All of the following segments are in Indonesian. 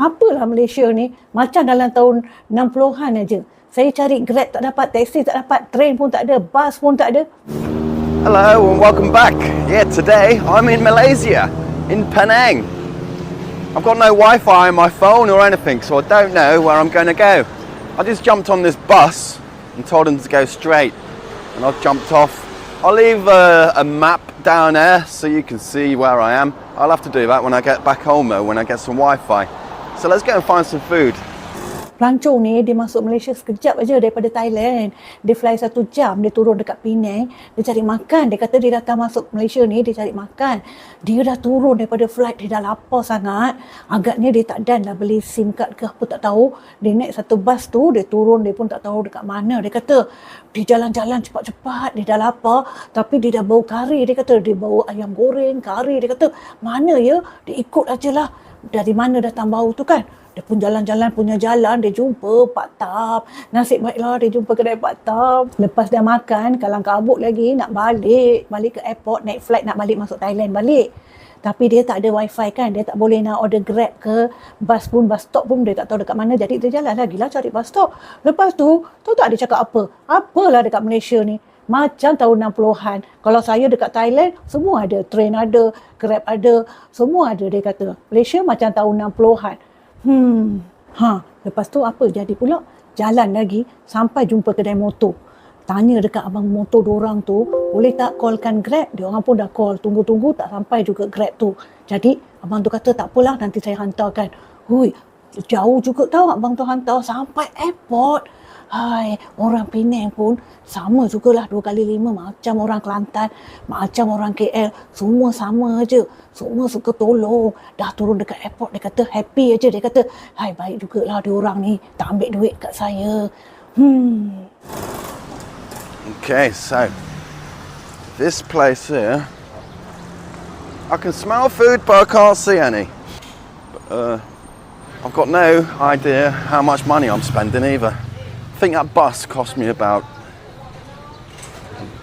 Apalah Malaysia ni, macam dalam tahun 60-an aja. Saya cari Grab tak dapat, taxi tak dapat, train pun tak ada, bus pun tak ada. Hello and welcome back. Yeah, today I'm in Malaysia, in Penang. I've got no Wi-Fi on my phone or anything, so I don't know where I'm going to go. I just jumped on this bus and told them to go straight, and I've jumped off. I'll leave a map down there so you can see where I am. I'll have to do that when I get back home though, when I get some Wi-Fi. So let's go and find some food. Pelancong ni dia masuk Malaysia sekejap aja daripada Thailand. Dia fly 1 jam, dia turun dekat Penang, dia cari makan. Dia kata dia datang masuk Malaysia ni, dia cari makan. Dia dah turun daripada flight, dia dah lapar sangat. Agaknya dia tak dan dah beli SIM card ke apa tak tahu. Dia naik satu bas tu, dia turun, dia pun tak tahu dekat mana. Dia kata dia jalan-jalan cepat-cepat, dia dah lapar, tapi dia dah bau kari. Dia kata dia bau ayam goreng, kari. Dia kata mana ya? Dia ikut ajalah. Dari mana datang bau tu kan? Dia pun jalan-jalan punya jalan, dia jumpa Pak Tap. Nasib baiklah dia jumpa kedai Pak Tap. Lepas dah makan, kalang kabut lagi nak balik ke airport, naik flight nak balik masuk Thailand balik. Tapi dia tak ada wifi kan, dia tak boleh nak order Grab ke, bus stop pun dia tak tahu dekat mana. Jadi dia jalan lagi lah cari bus stop. Lepas tu, tahu tak dia cakap apa? Apalah dekat Malaysia ni, macam tahun 60-an. Kalau saya dekat Thailand, semua ada. Train ada, Grab ada, semua ada dia kata. Malaysia macam tahun 60-an. Lepas tu apa jadi pula? Jalan lagi sampai jumpa kedai motor. Tanya dekat abang motor diorang tu, boleh tak callkan Grab? Diorang pun dah call, tunggu-tunggu tak sampai juga Grab tu. Jadi abang tu kata tak apalah, nanti saya hantarkan. Hui, jauh juga tau abang tu hantar sampai airport. Hai, orang Penang pun sama jugalah 2 kali 5, macam orang Kelantan, macam orang KL, semua sama aja. Semua suka tolong. Dah turun dekat airport, dia kata happy aja. Dia kata, hai baik jugalah diorang ni, tak ambil duit kat saya. Okay, so this place here, I can smell food but I can't see any. I've got no idea how much money I'm spending either. I think that bus cost me about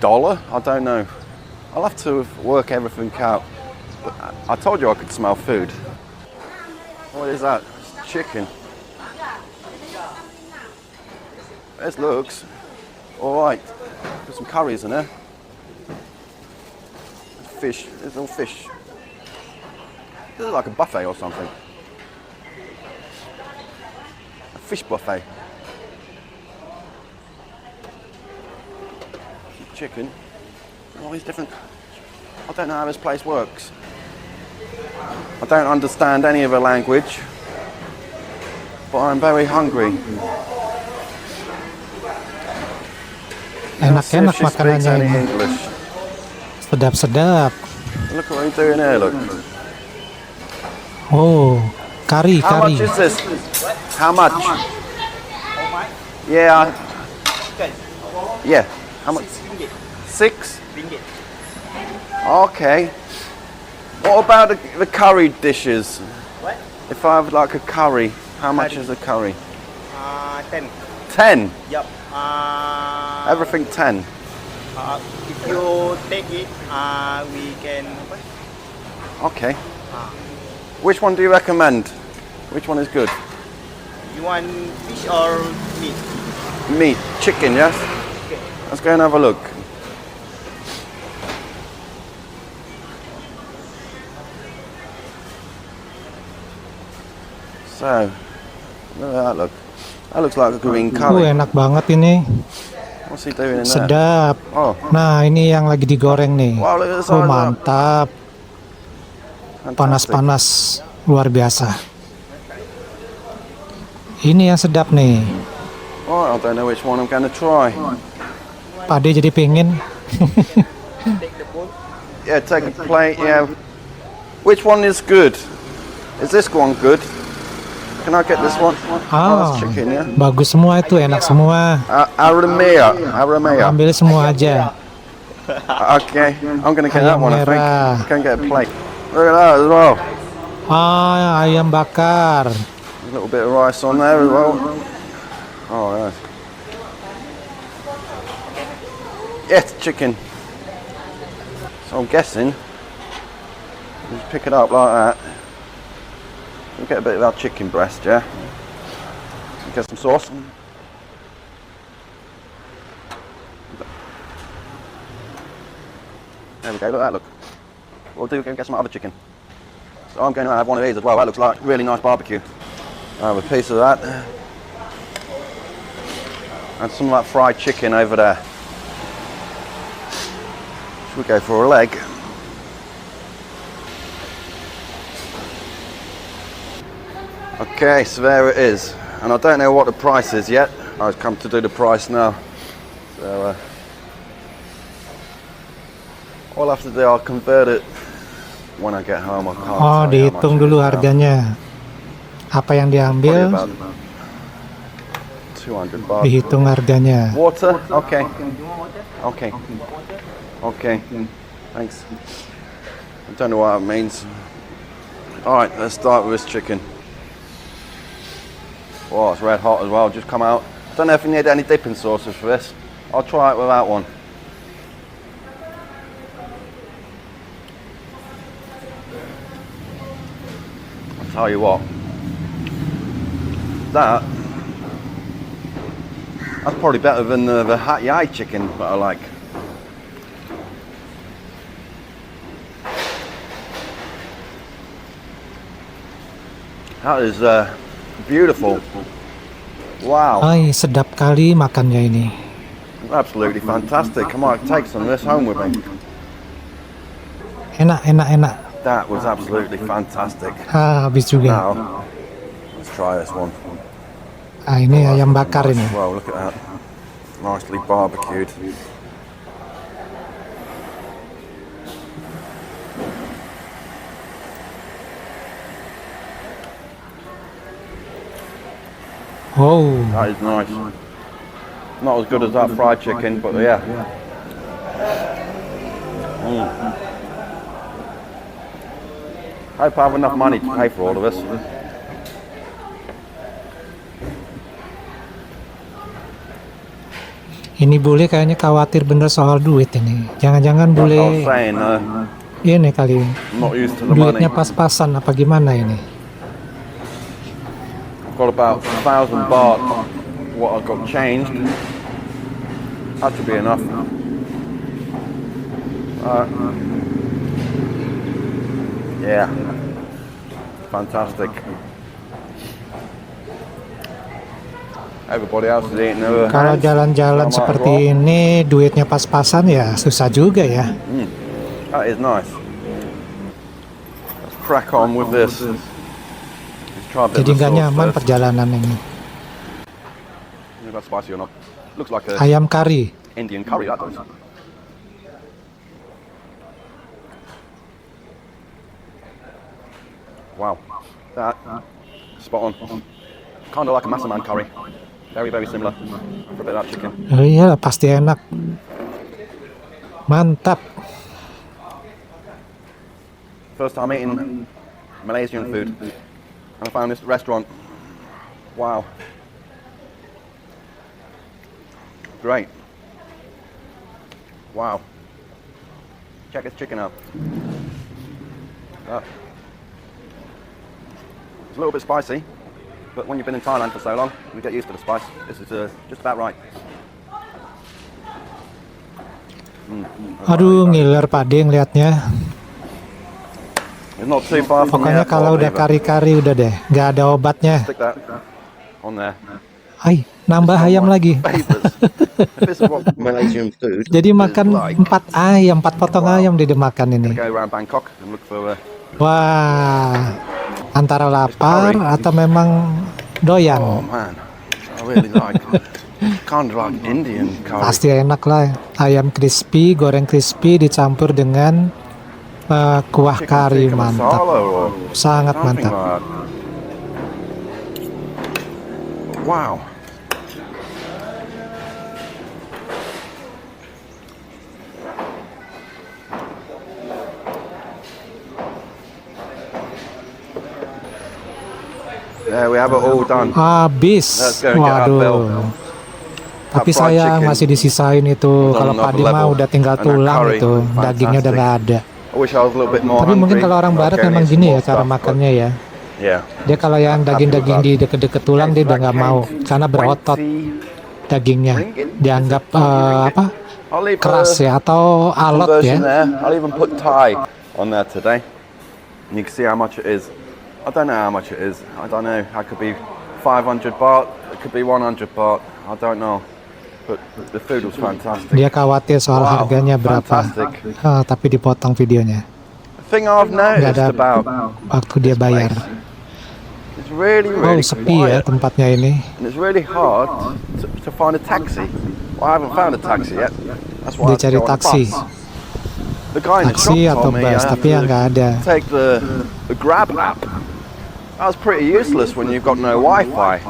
$1. I don't know. I'll have to work everything out. But I told you I could smell food. What is that? It's chicken. This looks all right. Put some curries in there. Fish. There's all fish. This is like a buffet or something. A fish buffet. Chicken. All these different. I don't know how this place works. I don't understand any of the language, but I'm very hungry. Enak-enak makanannya ini. Sedap-sedap. Look what I'm doing here, look. Oh, kari. How much is this? How much? Yeah. Yeah. How much? 6 ringgit. Okay. What about the curry dishes? What? If I have like a curry, how much is a curry? 10. 10? Yup. Everything 10? If you take it, we can. Okay. Which one do you recommend? Which one is good? You want fish or meat? Meat. Chicken, yes? Okay. Let's go and have a look. So, look at that look. That looks like a green curry. Enak banget ini. What's he doing in there? Sedap. Oh. Nah, ini yang lagi digoreng nih. Wow, look at the size Oh, of that. mantap. Fantastic. Panas-panas. Luar biasa. Ini yang sedap nih. Oh, I don't know which one I'm going to try. Pak De jadi pengen. Yeah, take a plate, yeah. Which one is good? Is this one good? Can I get this one? Ah, that's chicken, yeah? bagus semua itu, enak semua. Aramea. Ambil semua aja. Okay, I'm going to get that Ayam one, I think. merah. Can get a plate. Look at that as well. Ah, ayam bakar. A little bit of rice on there as well. Oh, yeah. Yes, chicken. So I'm guessing, just pick it up like that. We'll get a bit of our chicken breast, yeah? Get some sauce. There we go, look at that, look. We'll do, go and get some other chicken. So I'm going to have one of these as well. That looks like really nice barbecue. I'll have a piece of that. And some of that fried chicken over there. Should we go for a leg? Okay, so there it is. And I don't know what the price is yet. I've come to do the price now. So all I have to do, I'll convert it when I get home. I can't Oh, tell you how much dihitung it dulu is now. harganya. Apa yang Probably diambil, about 200 baht. dihitung harganya. Water? Okay. Okay. Okay. Thanks. I don't know what that means. Alright, let's start with this chicken. Oh, it's red hot as well, just come out. Don't know if you need any dipping sauces for this. I'll try it without one. I'll tell you what. That's probably better than the Hat Yai chicken that I like. That is beautiful. Wow, Ay, sedap kali makannya ini. absolutely fantastic. I might take some of this home with me. Enak, enak, enak. That was absolutely fantastic. Ah, habis juga. Now, let's try this one. Ah, ini ayam bakar ini. Wow, look at that. Nicely barbecued. Wow. That is nice. Not as good as that fried chicken, but yeah. I hope I have enough money to pay for all of this. Ini bule kayaknya khawatir bener soal duit ini. Jangan-jangan Like I was bule saying, ini kali I'm not used to the money. duitnya pas-pasan apa gimana ini? I've got about 1,000 baht. What I got changed. That should be enough. Yeah. Fantastic. Everybody else is eating their Kalau hands. jalan-jalan I might seperti as well. ini duitnya pas-pasan ya susah juga ya. That is nice. Let's crack on with this. Let's try a bit Jadi of the nggak sauce nyaman first. perjalanan ini. Is that spicy or not? Looks like a Ayam kari. Indian curry, that does. Wow, that spot on. Kind of like a Massaman curry. Very, very similar. For a bit of that chicken. Oh iya, pasti enak. Mantap. First time eating Malaysian food, and I found this restaurant. Wow, great. Wow, check this chicken out. It's a little bit spicy, but when you've been in Thailand for so long, you get used to the spice. This is just about right. Aduh, ngiler Pak De ngeliatnya. It's not too far from the Pokoknya airport kalau udah either. kari-kari udah deh, nggak ada obatnya. Stick that on there. Ay, nambah ayam lagi. Favourites. If this is what Malaysian food Jadi is makan like, 4 ayam, 4 potong ayam dia makan ini. go around Bangkok and look for Wah, antara lapar atau memang oh doyan. man, I really like kind of like Indian curry. Pasti enak lah. Ayam crispy, goreng crispy dicampur dengan kuah Chicken kari, tikka mantap. masala or Sangat something mantap. like that. Wow. There we have it all done. Habis. Let's go and get our bill. Waduh. Tapi That fried sayang chicken masih disisain itu. was on Kalau another Pak De mah level. udah tinggal And that tulang curry, itu. Dagingnya udah fantastic. nggak ada. I wish I was a little bit more Tapi mungkin hungry. kalau orang I'd barat go and memang eat some gini more ya cara stuff, but makannya ya. Yeah. Dia kalau yang daging-daging di deket-deket tulang dia udah nggak mau karena berotot dagingnya. Dianggap I'll leave keras ya atau alot version ya. there. I'll even put Thai on there today. And you can see how much it is. I don't know how much it is. I don't know. It could be 500 baht. It could be 100 baht. I don't know. But the food was fantastic. Dia khawatir soal Wow, harganya berapa. fantastic. Tapi dipotong videonya. The thing I've Nggak noticed ada about waktu dia bayar. it's really, Oh, really sepi ya quiet. tempatnya ini. And it's really hard to find a taxi. Well, I haven't found a taxi yet. That's why I Dia have to cari go on a taksi. bus. The guy in the shop Taksi atau told me bus, I have tapi yang to nggak ada. take the Grab app. That was pretty useless when you've got no Wi-Fi.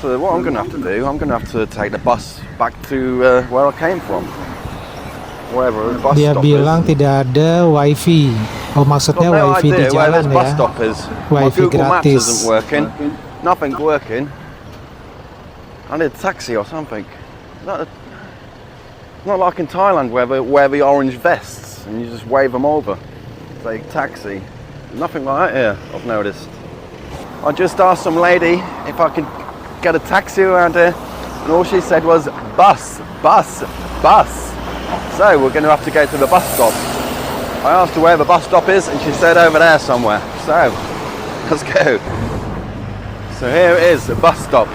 So what I'm going to have to do, I'm going to have to take the bus back to where I came from. Wherever the bus Dia stop bilang is. tidak ada wifi. Oh, maksudnya Got no wifi di idea where jalan this bus ya. stop is. My Wifi Google Maps gratis. isn't working. Nothing's working. I need a taxi or something. Not like in Thailand where they wear the orange vests and you just wave them over. Say taxi. Nothing like that here, I've noticed. I just asked some lady if I could get a taxi around here, and all she said was bus, bus, bus. So we're going to have to go to the bus stop. I asked her where the bus stop is, and she said over there somewhere. So let's go. So here it is, the bus stop.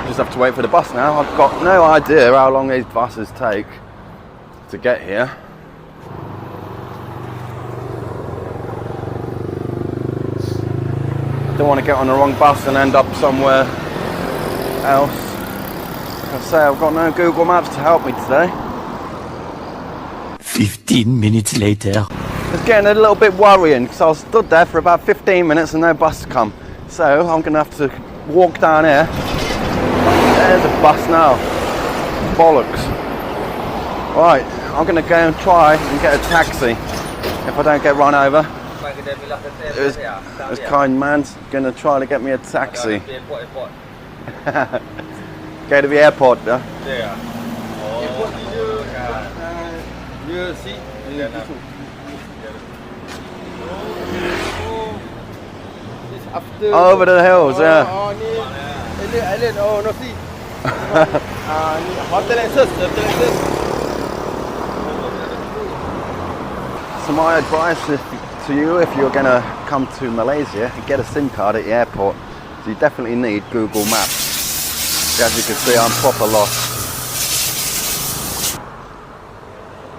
Just have to wait for the bus now. I've got no idea how long these buses take to get here. Don't want to get on the wrong bus and end up somewhere else. Like I say, I've got no Google Maps to help me today. 15 minutes later. It's getting a little bit worrying because I was stood there for about 15 minutes and no bus come. So I'm going to have to walk down here. There's a bus now. Bollocks. Right, I'm going to go and try and get a taxi if I don't get run over. This kind man's going to try to get me a taxi. Go to the airport, yeah? Over the hills, yeah. Island, oh, no see. Hotel access. So my advice to you, if you're going to come to Malaysia, get a SIM card at the airport. So you definitely need Google Maps. As you can see, I'm proper lost.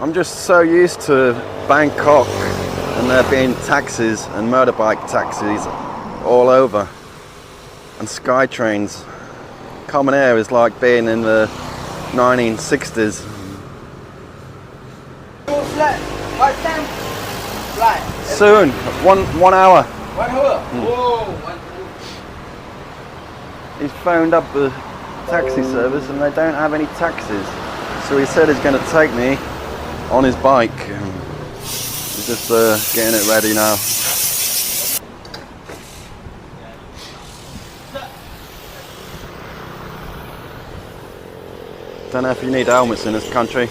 I'm just so used to Bangkok and there being taxis and motorbike taxis all over and sky trains. Coming here is like being in the 1960s. Flight, what time? Flight. Soon, 1 hour. 1 hour. Oh, He's phoned up the taxi service and they don't have any taxis. So he said he's going to take me on his bike. He's just getting it ready now. Don't know if you need helmets in this country.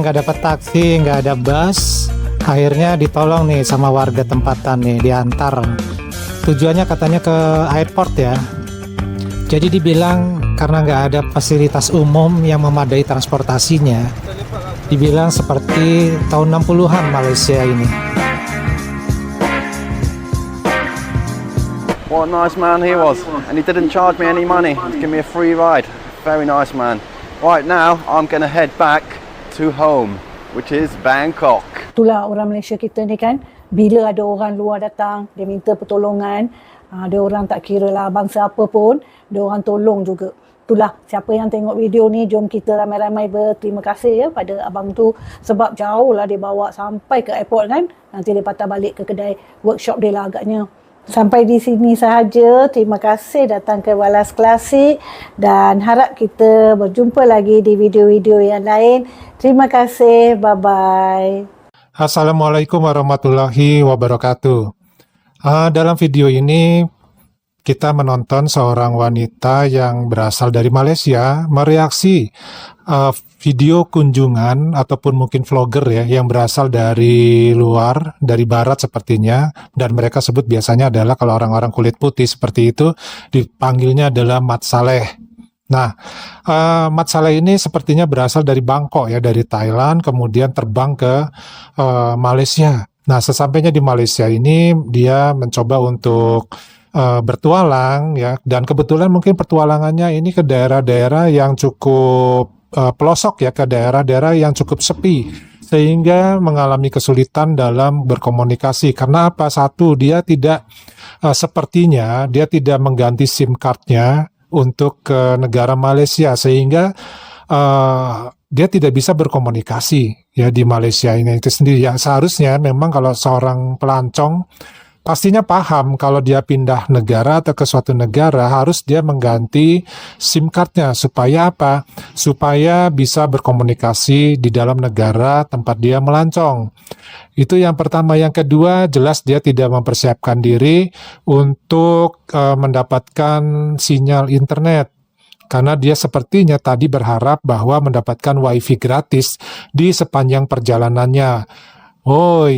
Nggak dapat taksi, nggak ada bus. Akhirnya ditolong nih sama warga tempatan nih, diantar. Tujuannya katanya ke airport ya. Jadi dibilang karena nggak ada fasilitas umum yang memadai transportasinya, dibilang seperti tahun 60-an Malaysia ini. What a nice man he was. And he didn't charge me any money. He gave me a free ride. Very nice man. Right now, I'm going to head back to home, which is Bangkok. Itulah orang Malaysia kita ni kan, bila ada orang luar datang, dia minta pertolongan, dia orang tak kira lah bangsa apa pun, dia orang tolong juga. Itulah, siapa yang tengok video ni, jom kita ramai-ramai berterima kasih ya pada abang tu, sebab jauh lah dia bawa sampai ke airport kan, nanti dia patah balik ke kedai workshop dia lah agaknya. Sampai di sini sahaja. Terima kasih datang ke Walas Klasik dan harap kita berjumpa lagi di video-video yang lain. Terima kasih. Bye-bye. Assalamualaikum warahmatullahi wabarakatuh. Dalam video ini kita menonton seorang wanita yang berasal dari Malaysia mereaksi video kunjungan ataupun mungkin vlogger ya yang berasal dari luar, dari barat sepertinya, dan mereka sebut biasanya adalah kalau orang-orang kulit putih seperti itu dipanggilnya adalah Mat Saleh. Nah, Mat Saleh ini sepertinya berasal dari Bangkok ya, dari Thailand, kemudian terbang ke Malaysia. Nah, sesampainya di Malaysia ini dia mencoba untuk bertualang ya, dan kebetulan mungkin pertualangannya ini ke daerah-daerah yang cukup pelosok ya, ke daerah-daerah yang cukup sepi, sehingga mengalami kesulitan dalam berkomunikasi. Karena apa? Satu, dia tidak sepertinya dia tidak mengganti SIM cardnya untuk ke negara Malaysia, sehingga dia tidak bisa berkomunikasi ya di Malaysia ini itu sendiri. Yang seharusnya memang kalau seorang pelancong pastinya paham kalau dia pindah negara atau ke suatu negara harus dia mengganti SIM cardnya supaya apa? Supaya bisa berkomunikasi di dalam negara tempat dia melancong. Itu yang pertama. Yang kedua, jelas dia tidak mempersiapkan diri untuk mendapatkan sinyal internet. Karena dia sepertinya tadi berharap bahwa mendapatkan wifi gratis di sepanjang perjalanannya.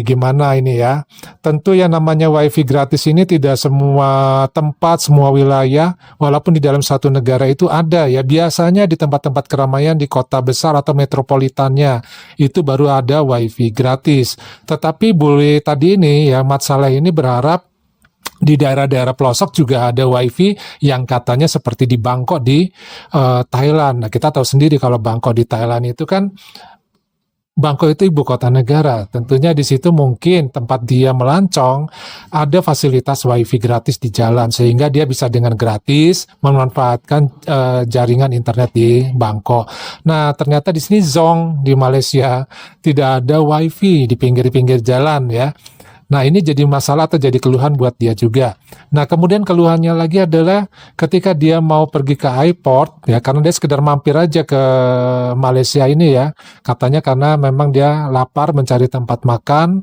Gimana ini ya? Tentu yang namanya wifi gratis ini tidak semua tempat, semua wilayah, walaupun di dalam satu negara itu ada ya. Biasanya di tempat-tempat keramaian di kota besar atau metropolitannya itu baru ada wifi gratis. Tetapi bule tadi ini ya, Mat Saleh ini berharap di daerah-daerah pelosok juga ada wifi yang katanya seperti di Bangkok di Thailand. Nah, kita tahu sendiri kalau Bangkok di Thailand itu kan, Bangkok itu ibu kota negara. Tentunya di situ mungkin tempat dia melancong ada fasilitas wifi gratis di jalan, sehingga dia bisa dengan gratis memanfaatkan jaringan internet di Bangkok. Nah, ternyata di sini zong di Malaysia tidak ada wifi di pinggir-pinggir jalan ya. Nah, ini jadi masalah atau jadi keluhan buat dia juga. Nah, kemudian keluhannya lagi adalah ketika dia mau pergi ke airport, ya karena dia sekedar mampir aja ke Malaysia ini ya. Katanya karena memang dia lapar mencari tempat makan,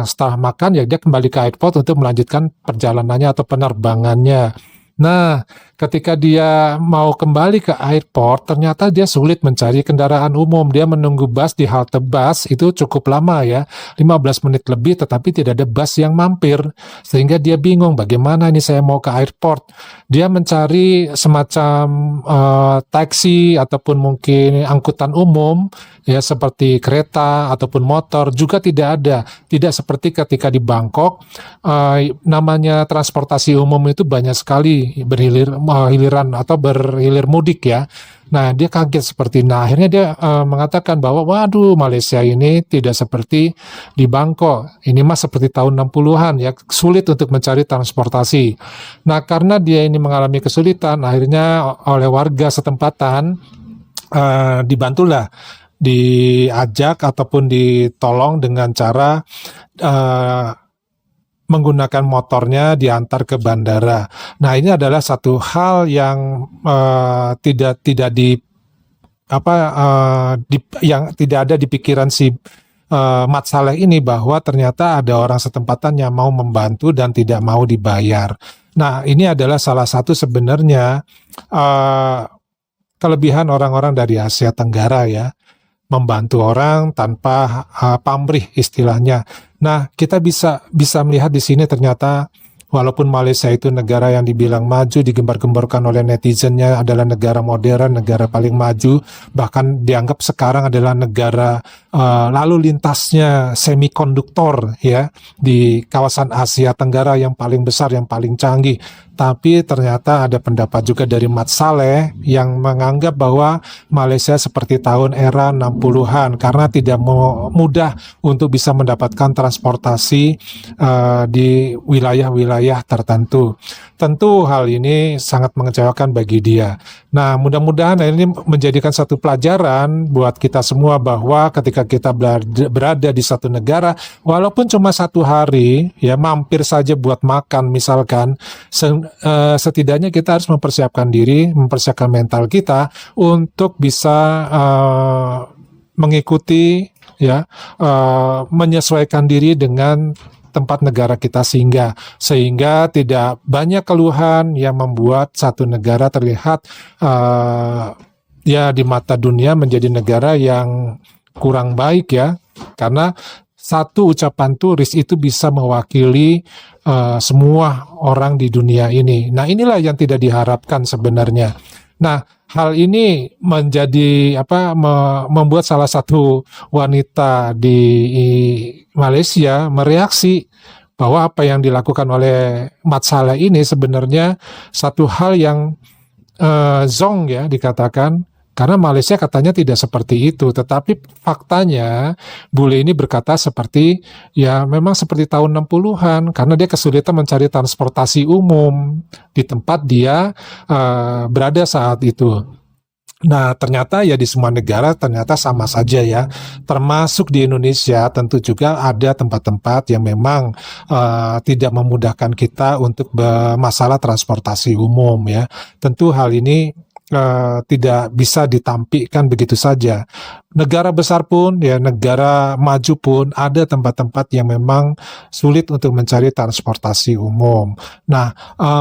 setelah makan ya dia kembali ke airport untuk melanjutkan perjalanannya atau penerbangannya. Nah, ketika dia mau kembali ke airport, ternyata dia sulit mencari kendaraan umum. Dia menunggu bus di halte bus itu cukup lama ya, 15 menit lebih, tetapi tidak ada bus yang mampir. Sehingga dia bingung, bagaimana ini saya mau ke airport. Dia mencari semacam taksi ataupun mungkin angkutan umum, ya seperti kereta ataupun motor, juga tidak ada. Tidak seperti ketika di Bangkok, namanya transportasi umum itu banyak sekali berhilir mudik ya. Nah, dia kaget seperti. Nah, akhirnya dia mengatakan bahwa waduh, Malaysia ini tidak seperti di Bangkok. Ini mah seperti tahun 60-an ya, sulit untuk mencari transportasi. Nah, karena dia ini mengalami kesulitan, akhirnya oleh warga setempatan dibantulah, diajak ataupun ditolong dengan cara menggunakan motornya diantar ke bandara. Nah, ini adalah satu hal yang tidak ada di pikiran si Mat Saleh ini, bahwa ternyata ada orang setempatan yang mau membantu dan tidak mau dibayar. Nah, ini adalah salah satu sebenarnya kelebihan orang-orang dari Asia Tenggara ya, membantu orang tanpa pamrih istilahnya. Nah, kita bisa melihat di sini ternyata walaupun Malaysia itu negara yang dibilang maju, digembar-gemborkan oleh netizennya adalah negara modern, negara paling maju, bahkan dianggap sekarang adalah negara lalu lintasnya semikonduktor ya di kawasan Asia Tenggara yang paling besar, yang paling canggih. Tapi ternyata ada pendapat juga dari Mat Saleh yang menganggap bahwa Malaysia seperti tahun era 60-an karena tidak mudah untuk bisa mendapatkan transportasi di wilayah-wilayah tertentu. Tentu hal ini sangat mengecewakan bagi dia. Nah, mudah-mudahan ini menjadikan satu pelajaran buat kita semua bahwa ketika kita berada di satu negara, walaupun cuma satu hari, ya mampir saja buat makan misalkan, setidaknya kita harus mempersiapkan diri, mempersiapkan mental kita untuk bisa mengikuti, ya menyesuaikan diri dengan tempat negara kita singgah, sehingga tidak banyak keluhan yang membuat satu negara terlihat ya di mata dunia menjadi negara yang kurang baik ya, karena satu ucapan turis itu bisa mewakili semua orang di dunia ini. Nah, inilah yang tidak diharapkan sebenarnya. Nah, hal ini menjadi membuat salah satu wanita di Malaysia mereaksi bahwa apa yang dilakukan oleh Mat Salleh ini sebenarnya satu hal yang zong ya dikatakan. Karena Malaysia katanya tidak seperti itu, tetapi faktanya bule ini berkata seperti, ya memang seperti tahun 60-an, karena dia kesulitan mencari transportasi umum di tempat dia berada saat itu. Nah, ternyata ya di semua negara ternyata sama saja ya, termasuk di Indonesia tentu juga ada tempat-tempat yang memang tidak memudahkan kita untuk masalah transportasi umum ya. Tentu hal ini tidak bisa ditampilkan begitu saja. Negara besar pun, ya negara maju pun ada tempat-tempat yang memang sulit untuk mencari transportasi umum. Nah,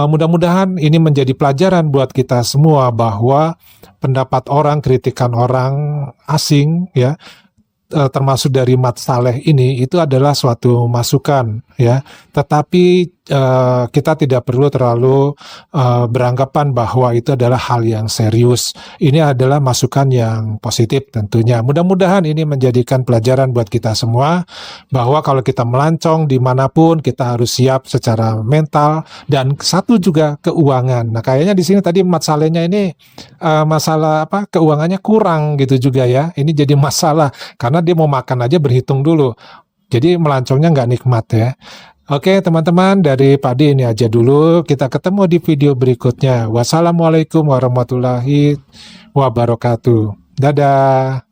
mudah-mudahan ini menjadi pelajaran buat kita semua bahwa pendapat orang, kritikan orang asing, ya termasuk dari Mat Salleh ini itu adalah suatu masukan ya, tetapi kita tidak perlu terlalu beranggapan bahwa itu adalah hal yang serius. Ini adalah masukan yang positif tentunya. Mudah-mudahan ini menjadikan pelajaran buat kita semua bahwa kalau kita melancong dimanapun kita harus siap secara mental dan satu juga keuangan. Nah, kayaknya di sini tadi Mat Sallehnya ini masalah keuangannya kurang gitu juga ya. Ini jadi masalah karena dia mau makan aja berhitung dulu. Jadi melancongnya nggak nikmat ya. Oke teman-teman, dari Pak D ini aja dulu. Kita ketemu di video berikutnya. Wassalamualaikum warahmatullahi wabarakatuh. Dadah.